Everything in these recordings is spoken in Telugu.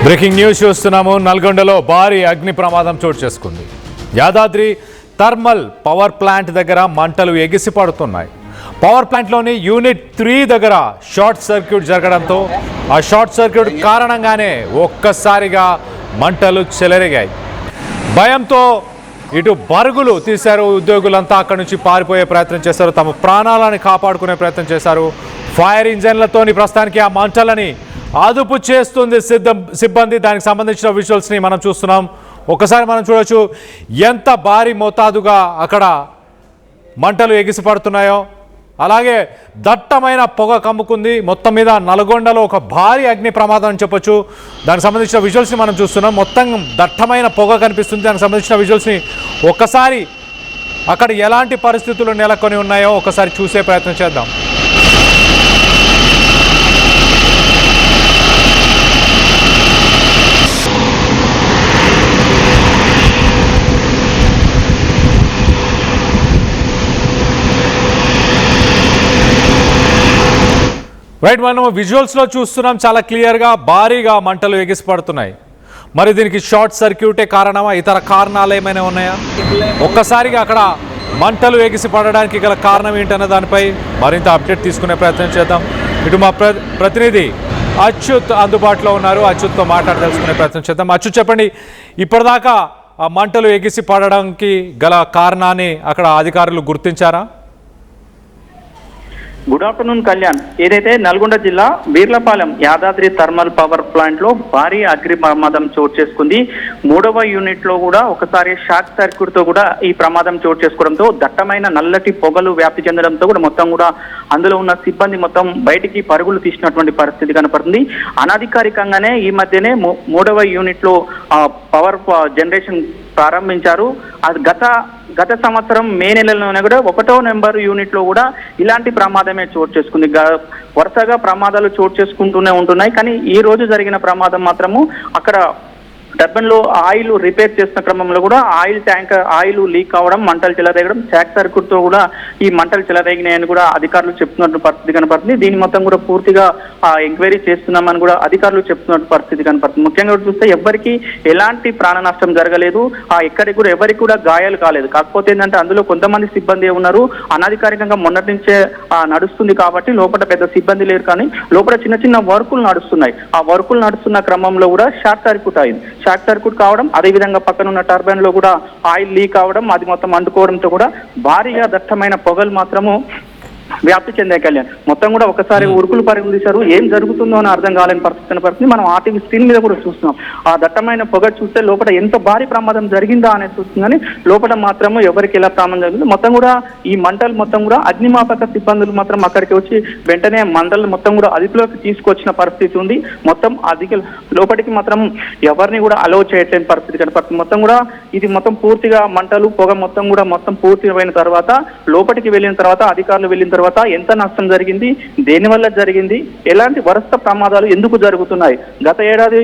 బ్రేకింగ్ న్యూస్ చూస్తున్నాము. నల్గొండలో భారీ అగ్ని ప్రమాదం చోటు చేసుకుంది. యాదాద్రి థర్మల్ పవర్ ప్లాంట్ దగ్గర మంటలు ఎగిసిపడుతున్నాయి. పవర్ ప్లాంట్లోని యూనిట్ 3 దగ్గర షార్ట్ సర్క్యూట్ జరగడంతో ఆ షార్ట్ సర్క్యూట్ కారణంగానే ఒక్కసారిగా మంటలు చెలరేగాయి. భయంతో ఇటు పరుగులు తీశారు ఉద్యోగులంతా. అక్కడి నుంచి పారిపోయే ప్రయత్నం చేశారు, తమ ప్రాణాలను కాపాడుకునే ప్రయత్నం చేశారు. ఫైర్ ఇంజన్లతోని ప్రస్తుతానికి ఆ మంటలని అదుపు చేస్తుంది సిబ్బంది. దానికి సంబంధించిన విజువల్స్ని మనం చూస్తున్నాం. ఒకసారి మనం చూడొచ్చు ఎంత భారీ మోతాదుగా అక్కడ మంటలు ఎగిసిపడుతున్నాయో. అలాగే దట్టమైన పొగ కమ్ముకుంది. మొత్తం మీద నల్గొండలో ఒక భారీ అగ్ని ప్రమాదం అని చెప్పొచ్చు. దానికి సంబంధించిన విజువల్స్ని మనం చూస్తున్నాం. మొత్తం దట్టమైన పొగ కనిపిస్తుంది. దానికి సంబంధించిన విజువల్స్ని ఒక్కసారి అక్కడ ఎలాంటి పరిస్థితులు నెలకొని ఉన్నాయో ఒకసారి చూసే ప్రయత్నం చేద్దాం. రైట్, మనం విజువల్స్లో చూస్తున్నాం. చాలా క్లియర్గా భారీగా మంటలు ఎగిసిపడుతున్నాయి. మరి దీనికి షార్ట్ సర్క్యూటే కారణమా, ఇతర కారణాలు ఏమైనా ఉన్నాయా? ఒక్కసారిగా అక్కడ మంటలు ఎగిసిపడడానికి గల కారణం ఏంటనే దానిపై మరింత అప్డేట్ తీసుకునే ప్రయత్నం చేద్దాం. ఇటు మా ప్రతినిధి అచ్యుత్ అందుబాటులో ఉన్నారు. అచ్యుత్తో మాట్లాడి తెలుసుకునే ప్రయత్నం చేద్దాం. అచ్యుత్, చెప్పండి, ఇప్పటిదాకా ఆ మంటలు ఎగిసిపడడానికి గల కారణాన్ని అక్కడ అధికారులు గుర్తించారా? Good afternoon Kalyan. ఏదైతే నల్గొండ జిల్లా బీర్లపాలెం యాదాద్రి థర్మల్ పవర్ ప్లాంట్ లో భారీ అగ్ని ప్రమాదం చోటు చేసుకుంది. 3వ యూనిట్ లో కూడా ఒకసారి షార్ట్ సర్క్యూట్ తో కూడా ఈ ప్రమాదం చోటు చేసుకోవడంతో దట్టమైన నల్లటి పొగలు వ్యాప్తి చెందడంతో కూడా మొత్తం కూడా అందులో ఉన్న సిబ్బంది మొత్తం బయటికి పరుగులు తీసినటువంటి పరిస్థితి కనపడుతుంది. అనధికారికంగానే ఈ మధ్యనే 3వ యూనిట్ లో పవర్ జనరేషన్ ప్రారంభించారు. అది గత సంవత్సరం మే నెలలోనే కూడా 1వ నెంబర్ యూనిట్ లో కూడా ఇలాంటి ప్రమాదమే చోటు చేసుకుంది. వరుసగా ప్రమాదాలు చోటు చేసుకుంటూనే ఉంటున్నాయి. కానీ ఈ రోజు జరిగిన ప్రమాదం మాత్రము అక్కడ టర్బైన్లో ఆయిల్ రిపేర్ చేసిన క్రమంలో కూడా ఆయిల్ లీక్ అవడం, మంటలు చెలరేగడం, షార్ట్ సర్క్యూట్ తో కూడా ఈ మంటలు చెలరేగినాయని కూడా అధికారులు చెప్తున్నట్టు పరిస్థితి కనపడుతుంది. దీని మొత్తం కూడా పూర్తిగా ఎంక్వైరీ చేస్తున్నామని కూడా అధికారులు చెప్తున్నట్టు పరిస్థితి కనపడుతుంది. ముఖ్యంగా చూస్తే ఎవరికి ఎలాంటి ప్రాణ నష్టం జరగలేదు, ఎక్కడికి కూడా ఎవరికి కూడా గాయాలు కాలేదు. కాకపోతే ఏంటంటే అందులో కొంతమంది సిబ్బంది ఉన్నారు. అనధికారికంగా మొన్నటి నుంచే నడుస్తుంది కాబట్టి లోపల పెద్ద సిబ్బంది లేరు, కానీ లోపల చిన్న చిన్న వర్కులు నడుస్తున్నాయి. ఆ వర్కులు నడుస్తున్న క్రమంలో కూడా షార్ట్ సర్క్యూట్ అయింది. షార్ట్ సర్క్యూట్ కావడం, అదేవిధంగా పక్కన ఉన్న టర్బైన్ లో కూడా ఆయిల్ లీక్ అవడం, అది మొత్తం అంటుకోవడంతో కూడా భారీగా దట్టమైన పొగలు మాత్రము వ్యాప్తి చెందే కళ్యాణ్. మొత్తం కూడా ఒకసారి ఉరుకులు పరుగులు తీశారు. ఏం జరుగుతుందో అని అర్థం కాలేని పరిస్థితి కనపడుతుంది. మనం ఆర్టీవీ స్క్రీన్ మీద కూడా చూస్తున్నాం. ఆ దట్టమైన పొగ చూస్తే లోపల ఎంత భారీ ప్రమాదం జరిగిందా అనేది చూస్తుంది, కానీ లోపల మాత్రము ఎవరికి ఎలా ప్రమాదం జరిగింది. మొత్తం కూడా ఈ మంటలు మొత్తం కూడా అగ్నిమాపక సిబ్బందులు మాత్రం అక్కడికి వచ్చి వెంటనే మంటలు మొత్తం కూడా అదుపులోకి తీసుకొచ్చిన పరిస్థితి ఉంది. మొత్తం లోపలికి మాత్రం ఎవరిని కూడా అలౌ చేయట్లేని పరిస్థితి కనపడుతుంది. మొత్తం కూడా ఇది మొత్తం పూర్తిగా మంటలు పొగ మొత్తం పూర్తిగా అయిన తర్వాత లోపలికి వెళ్ళిన తర్వాత అధికారులు వెళ్ళిన తర్వాత ఎంత నష్టం జరిగింది, దేనివల్ల జరిగింది, ఎలాంటి వరుస ప్రమాదాలు ఎందుకు జరుగుతున్నాయి. గత ఏడాది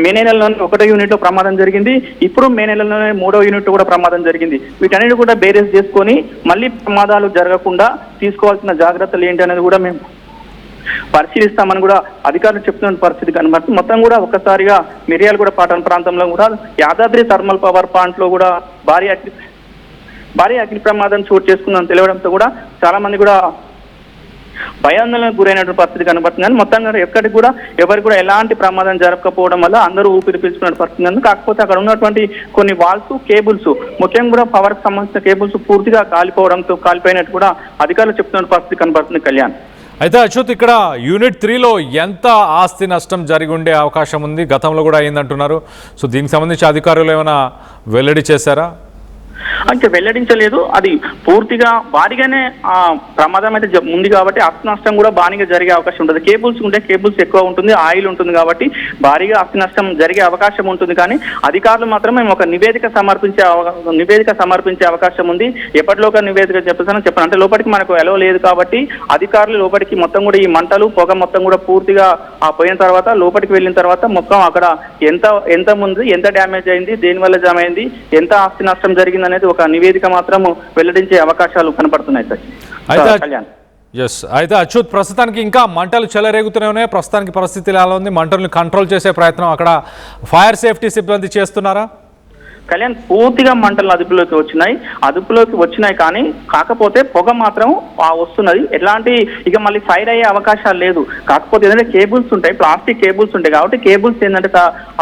మే నెలలోనే 1వ యూనిట్ లో ప్రమాదం జరిగింది. ఇప్పుడు మే నెలలోనే 3వ యూనిట్ కూడా ప్రమాదం జరిగింది. వీటన్నిటి కూడా బేరేజ్ చేసుకొని మళ్ళీ ప్రమాదాలు జరగకుండా తీసుకోవాల్సిన జాగ్రత్తలు ఏంటి అనేది కూడా మేము పరిశీలిస్తామని కూడా అధికారులు చెప్తున్న పరిస్థితి కనబడుతుంది. మొత్తం కూడా ఒక్కసారిగా మిర్యాలగూడ పట్టణ ప్రాంతంలో కూడా యాదాద్రి థర్మల్ పవర్ ప్లాంట్ లో కూడా భారీ అగ్ని ప్రమాదం చోటు చేసుకుందని తెలియడంతో కూడా చాలా మంది కూడా భయాందోళనకు గురైనటువంటి పరిస్థితి కనబడుతుంది. కానీ మొత్తంగా ఎక్కడికి కూడా ఎవరికి కూడా ఎలాంటి ప్రమాదం జరగకపోవడం వల్ల అందరూ ఊపిరి పీల్చుకునే పరిస్థితి. కాకపోతే అక్కడ ఉన్నటువంటి కొన్ని వాల్స్, కేబుల్స్, ముఖ్యంగా కూడా పవర్ కి సంబంధించిన కేబుల్స్ పూర్తిగా కాలిపోయినట్టు కూడా అధికారులు చెప్తున్న పరిస్థితి కనబడుతుంది కళ్యాణ్. అయితే అచ్యుత్, ఇక్కడ యూనిట్ 3లో ఎంత ఆస్తి నష్టం జరిగి ఉండే అవకాశం ఉంది? గతంలో కూడా అయిందంటున్నారు. సో దీనికి సంబంధించి అధికారులు ఏమైనా వెల్లడి చేశారా? అంటే వెల్లడించలేదు. అది పూర్తిగా భారీగానే ప్రమాదం అయితే ఉంది కాబట్టి ఆస్తి నష్టం కూడా భారీగా జరిగే అవకాశం ఉంటుంది. కేబుల్స్ ఉంటే కేబుల్స్ ఎక్కువ ఉంటుంది, ఆయిల్ ఉంటుంది కాబట్టి భారీగా ఆస్తి నష్టం జరిగే అవకాశం ఉంటుంది. కానీ అధికారులు మాత్రం మేము ఒక నివేదిక సమర్పించే అవకాశం ఉంది. ఎప్పటిలోగా నివేదిక చెప్పాను అంటే లోపలికి మనకు ఎలవ లేదు కాబట్టి అధికారులు లోపలికి మొత్తం కూడా ఈ మంటలు పొగ మొత్తం కూడా పూర్తిగా పోయిన తర్వాత లోపలికి వెళ్ళిన తర్వాత మొత్తం అక్కడ ఎంత ముందు ఎంత డ్యామేజ్ అయింది, దేనివల్ల జామ్ అయింది, ఎంత ఆస్తి నష్టం జరిగింది అనేది ఒక నివేదిక మాత్రం వెల్లడించే అవకాశాలు కనపడుతున్నాయి సార్. ఎస్, అయితే అచ్యుత్, ప్రస్తుతానికి ఇంకా మంటలు చెలరేగుతూనే ఉన్నాయి. ప్రస్తుతానికి పరిస్థితి ఎలా ఉంది? మంటలను కంట్రోల్ చేసే ప్రయత్నం అక్కడ ఫైర్ సేఫ్టీ సిబ్బంది చేస్తున్నారా? కళ్యాణ్, పూర్తిగా మంటలు అదుపులోకి వచ్చినాయి కానీ కాకపోతే పొగ మాత్రం వస్తున్నది. ఎలాంటి ఇక మళ్ళీ ఫైర్ అయ్యే అవకాశాలు లేదు. కాకపోతే ఏంటంటే కేబుల్స్ ఉంటాయి, ప్లాస్టిక్ కేబుల్స్ ఉంటాయి కాబట్టి కేబుల్స్ ఏంటంటే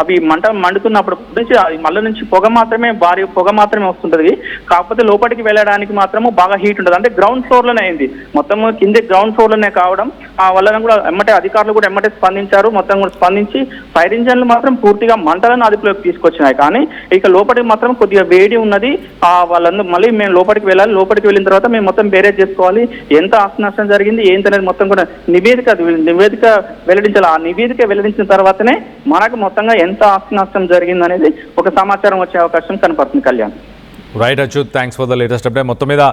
అవి మండుతున్నప్పుడు నుంచి మళ్ళీ నుంచి భారీ పొగ మాత్రమే వస్తుంటది. కాకపోతే లోపలికి వెళ్ళడానికి మాత్రము బాగా హీట్ ఉంటుంది. అంటే గ్రౌండ్ ఫ్లోర్ లోనే అయింది, మొత్తం కింద గ్రౌండ్ ఫ్లోర్ లోనే కావడం వల్ల కూడా అధికారులు కూడా స్పందించారు. మొత్తం కూడా స్పందించి ఫైర్ ఇంజన్లు మాత్రం పూర్తిగా మంటలను అదుపులోకి తీసుకొచ్చినాయి. కానీ ఇక లోపలికి మాత్రం కొద్దిగా వేడి ఉన్నది. వాళ్ళందరూ మళ్ళీ మేము లోపలికి వెళ్ళాలి. లోపలికి వెళ్ళిన తర్వాత మేము మొత్తం బేరేజ్ చేసుకోవాలి. ఎంత ఆస్తి నష్టం జరిగింది ఏంటనేది మొత్తం కూడా నివేదిక వెల్లడించాలి. ఆ నివేదిక వెల్లడించిన తర్వాతనే మనకు మొత్తంగా ఎంత ఆస్తి నష్టం జరిగింది అనేది ఒక సమాచారం వచ్చే అవకాశం కనపడుతుంది. Kalyan. Right Achyut, thanks for the latest update. మొత్తం మీద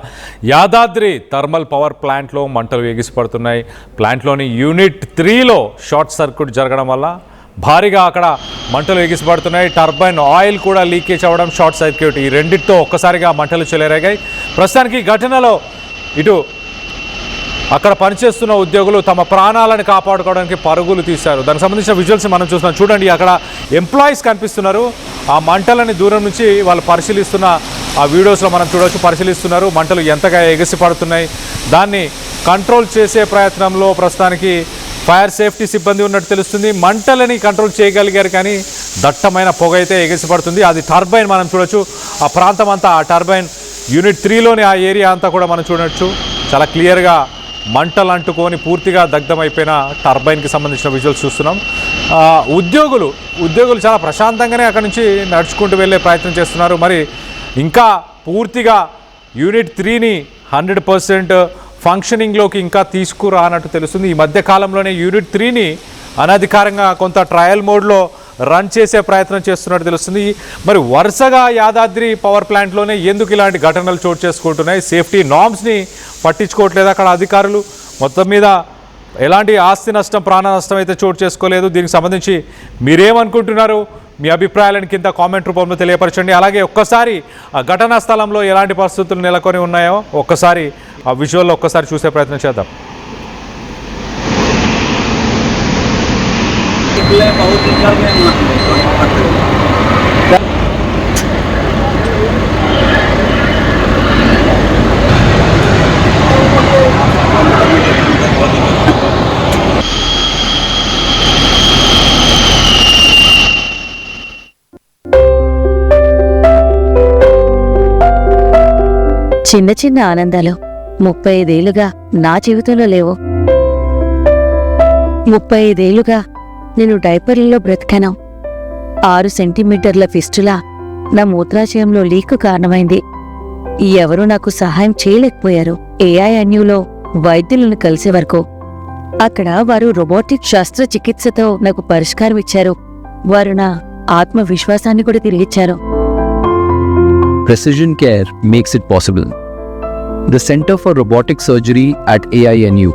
యాదాద్రి థర్మల్ పవర్ ప్లాంట్లో మంటలు ఎగిసిపడుతున్నాయి. ప్లాంట్లోని యూనిట్ 3లో షార్ట్ సర్క్యూట్ జరగడం వల్ల భారీగా అక్కడ మంటలు ఎగిసిపడుతున్నాయి. టర్బైన్ ఆయిల్ కూడా లీకేజ్ అవ్వడం, షార్ట్ సర్క్యూట్, ఈ రెండింటితో ఒక్కసారిగా మంటలు చెలరేగాయి. ప్రస్తుతానికి ఘటనలో ఇటు అక్కడ పనిచేస్తున్న ఉద్యోగులు తమ ప్రాణాలను కాపాడుకోవడానికి పరుగులు తీశారు. దానికి సంబంధించిన విజువల్స్ మనం చూస్తున్నాం. చూడండి, అక్కడ ఎంప్లాయీస్ కనిపిస్తున్నారు. ఆ మంటలని దూరం నుంచి వాళ్ళు పరిశీలిస్తున్న ఆ వీడియోస్లో మనం చూడవచ్చు. పరిశీలిస్తున్నారు మంటలు ఎంతగా ఎగసిపడుతున్నాయి. దాన్ని కంట్రోల్ చేసే ప్రయత్నంలో ప్రస్తుతానికి ఫైర్ సేఫ్టీ సిబ్బంది ఉన్నట్టు తెలుస్తుంది. మంటలని కంట్రోల్ చేయగలిగారు కానీ దట్టమైన పొగ అయితే ఎగసిపడుతుంది. అది టర్బైన్ మనం చూడొచ్చు. ఆ ప్రాంతం అంతా, ఆ టర్బైన్ యూనిట్ 3లోని ఆ ఏరియా అంతా కూడా మనం చూడొచ్చు. చాలా క్లియర్గా మంటలు అంటుకొని పూర్తిగా దగ్ధమైపోయిన టర్బైన్కి సంబంధించిన విజువల్స్ చూస్తున్నాం. ఉద్యోగులు చాలా ప్రశాంతంగానే అక్కడి నుంచి నడుచుకుంటూ వెళ్ళే ప్రయత్నం చేస్తున్నారు. మరి ఇంకా పూర్తిగా యూనిట్ 3ని 100% ఫంక్షనింగ్లోకి ఇంకా తీసుకురానట్టు తెలుస్తుంది. ఈ మధ్య కాలంలోనే యూనిట్ 3ని అనధికారంగా కొంత ట్రయల్ మోడ్లో రన్ చేసే ప్రయత్నం చేస్తున్నట్టు తెలుస్తుంది. మరి వరుసగా యాదాద్రి పవర్ ప్లాంట్లోనే ఎందుకు ఇలాంటి ఘటనలు చోటు చేసుకుంటున్నాయి? సేఫ్టీ నార్మ్స్ని పట్టించుకోవట్లేదు అక్కడ అధికారులు. మొత్తం మీద ఎలాంటి ఆస్తి నష్టం, ప్రాణ నష్టం అయితే చోటు చేసుకోలేదు. దీనికి సంబంధించి మీరేమనుకుంటున్నారు? మీ అభిప్రాయాలను కింద కామెంట్ రూపంలో తెలియపరచండి. అలాగే ఒక్కసారి ఆ ఘటనా స్థలంలో ఎలాంటి పరిస్థితులు నెలకొని ఉన్నాయో ఒక్కసారి ఆ విజువల్లో ఒక్కసారి చూసే ప్రయత్నం చేద్దాం. చిన్న చిన్న ఆనందాలు 35 ఏళ్లుగా నా జీవితంలో లేవు. 35 ఏళ్లుగా నేను డైపర్లలో బ్రతికాను. 6 సెంటీమీటర్ల ఫిస్టులా నా మూత్రాశయంలో లీకు కారణమైంది. ఎవరూ నాకు సహాయం చేయలేకపోయారు. ఏఐఎన్యూలో వైద్యులను కలిసే వరకు అక్కడ వారు రోబోటిక్ శస్త్రచికిత్సతో నాకు పరిష్కారం ఇచ్చారు. వారు నా ఆత్మవిశ్వాసాన్ని కూడా తిరిగిచ్చారు. Precision care makes it possible. The Center for Robotic Surgery at AINU